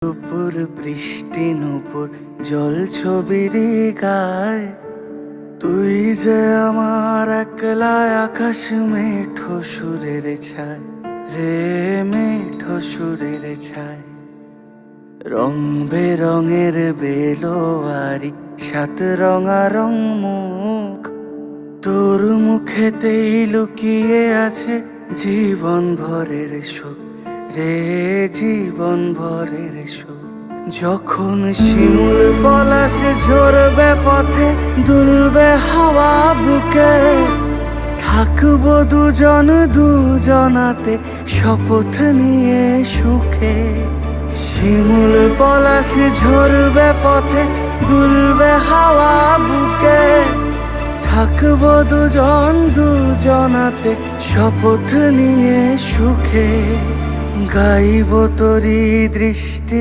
উপর বৃষ্টি নুপুর জল ছবিরি গায়, তুই যে আমার একলা আকাশ মেঠো সুরের ছায় রে, মেঠো সুরের ছায়। রং বেরঙের বেলোয়ারি সাত রঙারং মুখ, তোর মুখেতেই লুকিয়ে আছে জীবন ভরের সুখ রে, জীবন ভরের সুখ। যখন শিমুল পলাশ ঝরবে পথে, দুলবে হাওয়া বুকে, থাকবো দুজন দুজনাতে শপথ নিয়ে সুখে। শিমুল পলাশ ঝরবে পথে, দুলবে হাওয়া বুকে, থাকবো দুজন দুজনাতে শপথ নিয়ে সুখে। গাইব তোরি দৃষ্টি